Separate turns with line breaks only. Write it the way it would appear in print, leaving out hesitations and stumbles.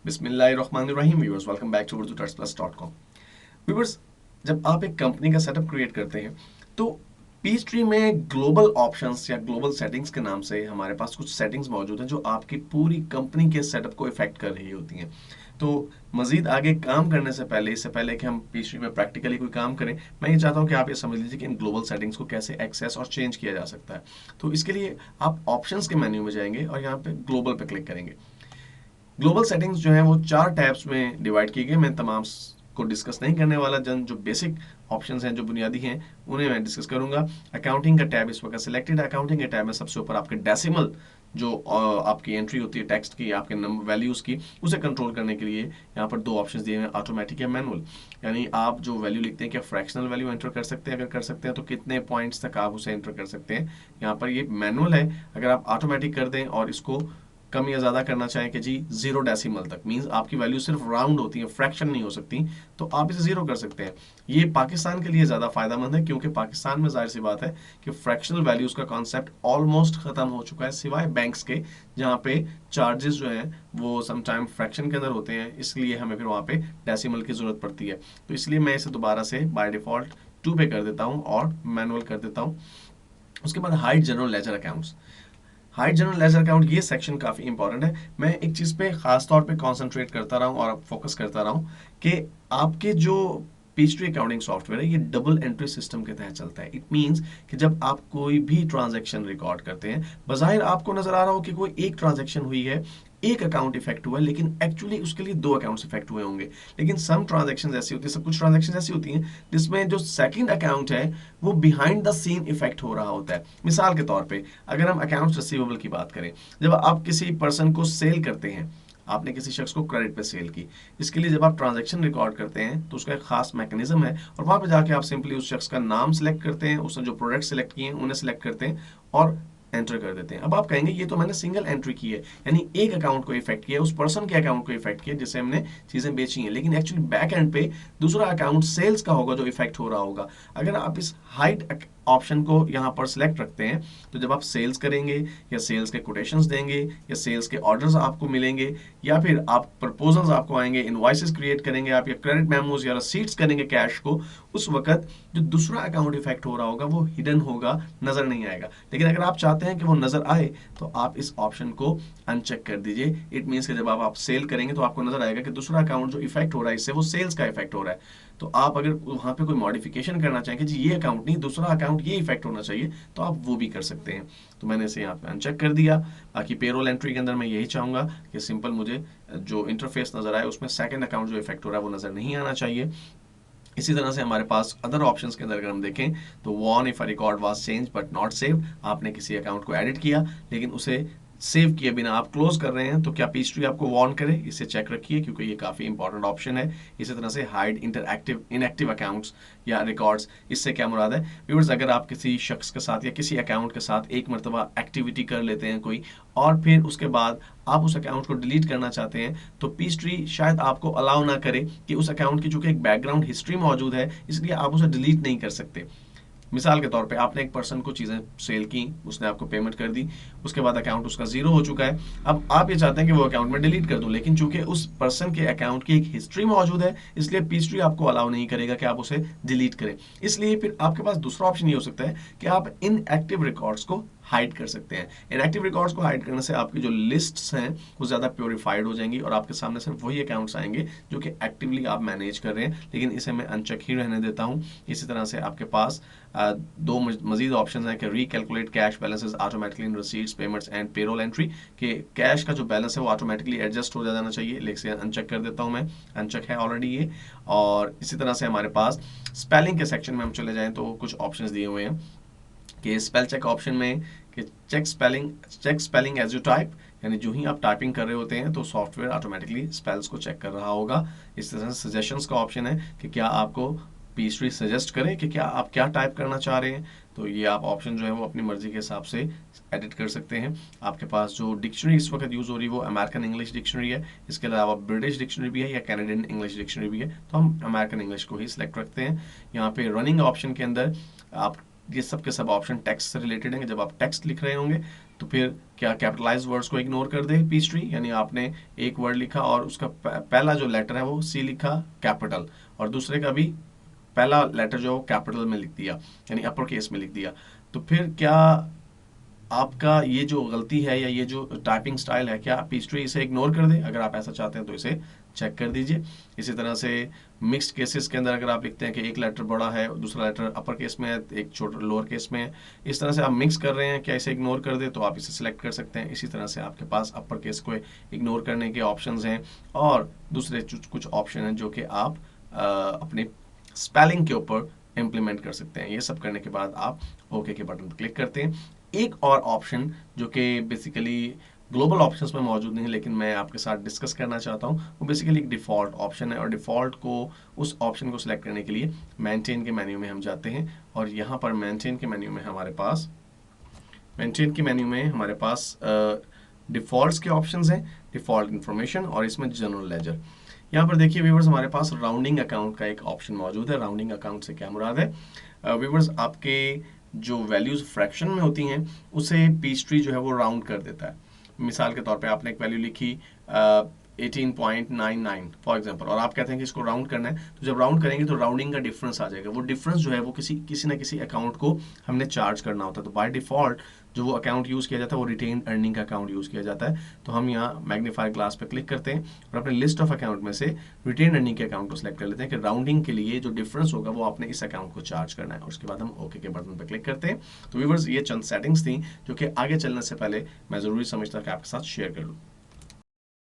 बिस्मिल्लाहिर्रहमानिर्रहीम viewers, welcome back to urdu-plus.com। Viewers, जब आप एक कंपनी का सेटअप क्रिएट करते हैं तो पीच ट्री में ग्लोबल ऑप्शंस या ग्लोबल सेटिंग्स के नाम से हमारे पास कुछ सेटिंग्स मौजूद हैं जो आपकी पूरी कंपनी के सेटअप को इफेक्ट कर रही होती हैं। तो मजीद आगे काम करने से पहले, इससे पहले कि हम पीच ट्री में प्रैक्टिकली कोई काम करें, मैं ये चाहता हूँ कि आप ये समझ लीजिए कि इन ग्लोबल सेटिंग्स को कैसे एक्सेस और चेंज किया जा सकता है। तो इसके लिए आप ऑप्शंस के मेन्यू में जाएंगे और यहाँ पे ग्लोबल पे क्लिक करेंगे। ग्लोबल सेटिंग्स जो है वो 4 टैब्स में डिवाइड की गई। मैं तमाम को डिस्कस नहीं करने वाला, जो बेसिक ऑप्शंस हैं, जो बुनियादी हैं, उन्हें मैं डिस्कस करूंगा। अकाउंटिंग का टैब इस वक्त सिलेक्टेड है। अकाउंटिंग के टैब में सबसे ऊपर आपके डेसिमल जो आपकी एंट्री होती है टेक्स्ट की, आपके नंबर वैल्यूज की, उसे कंट्रोल करने के लिए यहाँ पर दो ऑप्शंस दिए हैं, ऑटोमेटिक या मैनुअल। यानी आप जो वैल्यू लिखते हैं, क्या फ्रैक्शनल वैल्यू एंटर कर सकते हैं? अगर कर सकते हैं तो कितने पॉइंट्स तक आप उसे एंटर कर सकते हैं। यहाँ पर ये मैनुअल है। अगर आप ऑटोमेटिक कर दें और इसको कम या ज़्यादा करना चाहें कि जी 0 डेसिमल तक, मीन्स आपकी वैल्यू सिर्फ राउंड होती है, फ्रैक्शन नहीं हो सकती, तो आप इसे 0 कर सकते हैं। ये पाकिस्तान के लिए ज़्यादा फायदेमंद है क्योंकि पाकिस्तान में जाहिर सी बात है कि फ्रैक्शनल वैल्यूज़ का कॉन्सेप्ट ऑलमोस्ट ख़त्म हो चुका है, सिवाय बैंक्स के, जहाँ पे चार्जेस जो हैं वो समटाइम फ्रैक्शन के अंदर होते हैं, इसलिए हमें फिर वहाँ पे डेसिमल की ज़रूरत पड़ती है। तो इसलिए मैं इसे दोबारा से बाय डिफ़ॉल्ट 2 पे कर देता हूँ और मैनुअल कर देता हूँ। उसके बाद hide general ledger accounts. Hide general ledger account, ये सेक्शन काफ़ी इंपॉर्टेंट है। मैं एक चीज़ पे खास तौर पे कंसंट्रेट करता रहा हूँ और फोकस करता रहा हूँ कि आपके जो पेस्ट्री अकाउंटिंग सॉफ्टवेयर है ये डबल एंट्री सिस्टम के तहत चलता है। इट मींस कि जब आप कोई भी ट्रांजैक्शन रिकॉर्ड करते हैं, बज़ाहिर आपको नजर आ रहा हो कि कोई एक ट्रांजैक्शन हुई है, एक अकाउंट इफेक्ट हुआ है, लेकिन एक्चुअली उसके लिए दो अकाउंट्स इफेक्ट हुए होंगे। लेकिन सम ट्रांजैक्शन ऐसी होती है, सब कुछ ट्रांजैक्शन ऐसी होती हैं जिसमें जो सेकंड अकाउंट है वो बिहाइंड द सीन इफेक्ट हो रहा होता है। मिसाल के तौर पे अगर हम अकाउंट्स रिसीवेबल की बात करें, जब आप किसी पर्सन को सेल करते हैं, आपने किसी शख्स को क्रेडिट पे सेल की, इसके लिए जब आप ट्रांजैक्शन रिकॉर्ड करते हैं तो उसका एक खास मैकेनिज्म है और वहां पे जाके आप सिंपली उस शख्स का नाम सेलेक्ट करते हैं, उसने जो प्रोडक्ट सेलेक्ट किए हैं उन्हें सेलेक्ट करते हैं और एंटर कर देते हैं। अब आप कहेंगे ये तो मैंने सिंगल एंट्री की है, यानी एक अकाउंट को इफेक्ट किया, उस पर्सन के अकाउंट को इफेक्ट किया जिससे हमने चीजें बेची हैं, लेकिन एक्चुअली बैक एंड पे दूसरा अकाउंट सेल्स का होगा जो इफेक्ट हो रहा होगा। अगर आप इस हाइड ऑप्शन को यहाँ पर सिलेक्ट रखते हैं तो जब आप सेल्स करेंगे या सेल्स के कोटेशंस देंगे या सेल्स के ऑर्डर्स आपको मिलेंगे या फिर आप प्रपोजल्स आपको आएंगे, इनवॉइसेस क्रिएट करेंगे आप या क्रेडिट मेमोज या रसीट्स करेंगे कैश को, उस वक्त जो दूसरा अकाउंट इफेक्ट हो रहा होगा वो हिडन होगा, नजर नहीं आएगा। लेकिन अगर आप चाहते हैं कि वो नजर आए तो आप इस ऑप्शन को अनचेक कर दीजिए। इट मीन्स कि जब आप सेल करेंगे तो आपको नजर आएगा कि दूसरा अकाउंट जो इफेक्ट हो रहा है इससे वो सेल्स का इफेक्ट हो रहा है। तो आप अगर वहां पे कोई मॉडिफिकेशन करना चाहें कि जी ये अकाउंट नहीं दूसरा अकाउंट ये इफेक्ट होना चाहिए, तो आप वो भी कर सकते हैं। तो मैंने इसे यहाँ पे अनचेक कर दिया। बाकी पेरोल एंट्री के अंदर मैं यही चाहूंगा कि सिंपल मुझे जो इंटरफेस नजर आए उसमें सेकंड अकाउंट जो इफेक्ट हो रहा है वो नजर नहीं आना चाहिए। इसी तरह से हमारे पास अदर ऑप्शंस के अंदर अगर हम देखें तो warn if a record was change but not saved, आपने किसी अकाउंट को एडिट किया लेकिन उसे सेव किए बिना आप क्लोज कर रहे हैं, तो क्या पेस्ट्री आपको वार्न करे? इसे चेक रखिए क्योंकि ये काफी इंपॉर्टेंट ऑप्शन है। इसी तरह से हाइड इंटरएक्टिव इनएक्टिव अकाउंट्स या रिकॉर्ड्स, इससे क्या मुराद है व्यूअर्स? अगर आप किसी शख्स के साथ या किसी अकाउंट के साथ एक मरतबा एक्टिविटी कर लेते हैं कोई और फिर उसके बाद आप उस अकाउंट को डिलीट करना चाहते हैं, तो पीस्ट्री शायद आपको अलाउ ना करे कि उस अकाउंट की चूंकि एक बैकग्राउंड हिस्ट्री मौजूद है, इसलिए आप उसे डिलीट नहीं कर सकते। मिसाल के तौर पे आपने एक पर्सन को चीज़ें सेल की, उसने आपको पेमेंट कर दी, उसके बाद अकाउंट उसका जीरो हो चुका है। अब आप ये चाहते हैं कि वो अकाउंट में डिलीट कर दूं, लेकिन चूंकि उस पर्सन के अकाउंट की एक हिस्ट्री मौजूद है, इसलिए पीस्ट्री आपको अलाउ नहीं करेगा कि आप उसे डिलीट करें। इसलिए फिर आपके पास दूसरा ऑप्शन ये हो सकता है कि आप इन एक्टिव रिकॉर्ड्स को हाइड कर सकते हैं। इनएक्टिव रिकॉर्ड्स को हाइड करने से आपकी जो लिस्ट्स हैं वो ज़्यादा प्योरीफाइड हो जाएंगी और आपके सामने सिर्फ वही अकाउंट्स आएंगे जो कि एक्टिवली आप मैनेज कर रहे हैं, लेकिन इसे मैं अनचेक ही रहने देता हूँ। इसी तरह से आपके पास दो मजीद ऑप्शन हैं कि recalculate cash balances automatically in receipts payments and payroll entry, कि कैश का जो बैलेंस है वो ऑटोमेटिकली एडजस्ट हो जाना चाहिए, लेकिन अनचेक कर देता हूँ मैं, अनचेक है ऑलरेडी ये। और इसी तरह से हमारे पास स्पेलिंग के सेक्शन में हम चले जाएं तो कुछ ऑप्शंस दिए हुए हैं कि स्पेल चेक ऑप्शन में कि check spelling as you type, यानी जो ही आप टाइपिंग कर रहे होते हैं तो सॉफ्टवेयर ऑटोमेटिकली स्पेल्स को चेक कर रहा होगा। इस तरह से सजेशंस का ऑप्शन है कि क्या आपको पीस्ट्री सजेस्ट करें कि क्या आप क्या टाइप करना चाह रहे हैं, तो ये आप ऑप्शन जो है वो अपनी मर्जी के हिसाब से एडिट कर सकते हैं। आपके पास जो डिक्शनरी इस वक्त यूज़ हो रही है वो अमेरिकन इंग्लिश डिक्शनरी है, इसके अलावा ब्रिटिश डिक्शनरी भी है या कैनेडियन इंग्लिश डिक्शनरी भी है, तो हम अमेरिकन इंग्लिश को ही सिलेक्ट रखते हैं। यहाँ पे रनिंग ऑप्शन के अंदर आप ये सब के सब ऑप्शन टेक्स्ट से रिलेटेड हैं। जब आप टेक्स्ट लिख रहे होंगे तो फिर क्या कैपिटलाइज वर्ड्स को इग्नोर कर दे पीच ट्री, यानी आपने एक वर्ड लिखा और उसका पहला जो लेटर है वो सी लिखा कैपिटल, और दूसरे का भी पहला लेटर जो कैपिटल में लिख दिया, यानी अपर केस में लिख दिया, तो फिर क्या आपका ये जो गलती है या ये जो टाइपिंग स्टाइल है, क्या पेस्ट्री इसे इग्नोर कर दे? अगर आप ऐसा चाहते हैं तो इसे चेक कर दीजिए। इसी तरह से मिक्स्ड केसेस के अंदर अगर आप लिखते हैं कि एक लेटर बड़ा है, दूसरा लेटर अपर केस में है, एक छोटा लोअर केस में है, इस तरह से आप मिक्स कर रहे हैं, क्या इसे इग्नोर कर दे? तो आप इसे सिलेक्ट कर सकते हैं। इसी तरह से आपके पास अपर केस को इग्नोर करने के ऑप्शंस हैं, और दूसरे कुछ ऑप्शन हैं जो कि आप अपनी स्पेलिंग के ऊपर इम्प्लीमेंट कर सकते हैं। ये सब करने के बाद आप ओके के बटन पर क्लिक करते हैं। एक और ऑप्शन जो कि बेसिकली ग्लोबल ऑप्शंस में मौजूद नहीं है, लेकिन मैं आपके साथ डिस्कस करना चाहता हूँ, वो बेसिकली एक डिफ़ॉल्ट ऑप्शन है, और डिफ़ॉल्ट को उस ऑप्शन को सिलेक्ट करने के लिए मेंटेन के मेन्यू में हम जाते हैं, और यहाँ पर मेंटेन के मेन्यू में हमारे पास डिफ़ॉल्ट्स के ऑप्शंस हैं, डिफ़ॉल्ट इन्फॉर्मेशन, और इसमें जनरल लेजर। यहाँ पर देखिए व्यूवर्स, हमारे पास राउंडिंग अकाउंट का एक ऑप्शन मौजूद है। राउंडिंग अकाउंट से क्या मुराद है? व्यूवर्स, आपके जो वैल्यूज़ फ्रैक्शन में होती हैं उसे पीच ट्री जो है वो राउंड कर देता है। मिसाल के तौर पे आपने एक वैल्यू लिखी 18.99 फॉर एग्जांपल, और आप कहते हैं कि इसको राउंड करना है, तो जब राउंड करेंगे तो राउंडिंग का डिफरेंस आ जाएगा। वो डिफरेंस जो है वो किसी ना किसी अकाउंट को हमने चार्ज करना होता है। तो बाय डिफॉल्ट जो वो अकाउंट यूज़ किया जाता है वो रिटेन अर्निंग का अकाउंट यूज़ किया जाता है। तो हम यहाँ मैग्नीफायर ग्लास पे क्लिक करते हैं और अपने लिस्ट ऑफ अकाउंट में से रिटेन अर्निंग के अकाउंट को सिलेक्ट कर लेते हैं कि राउंडिंग के लिए जो डिफरेंस होगा वो आपने इस अकाउंट को चार्ज करना है, और उसके बाद हम ओके के बटन पर क्लिक करते हैं। तो व्यूअर्स, ये चंद सेटिंग्स थी जो कि आगे चलने से पहले मैं ज़रूरी समझता कि आपके साथ शेयर कर लूँ।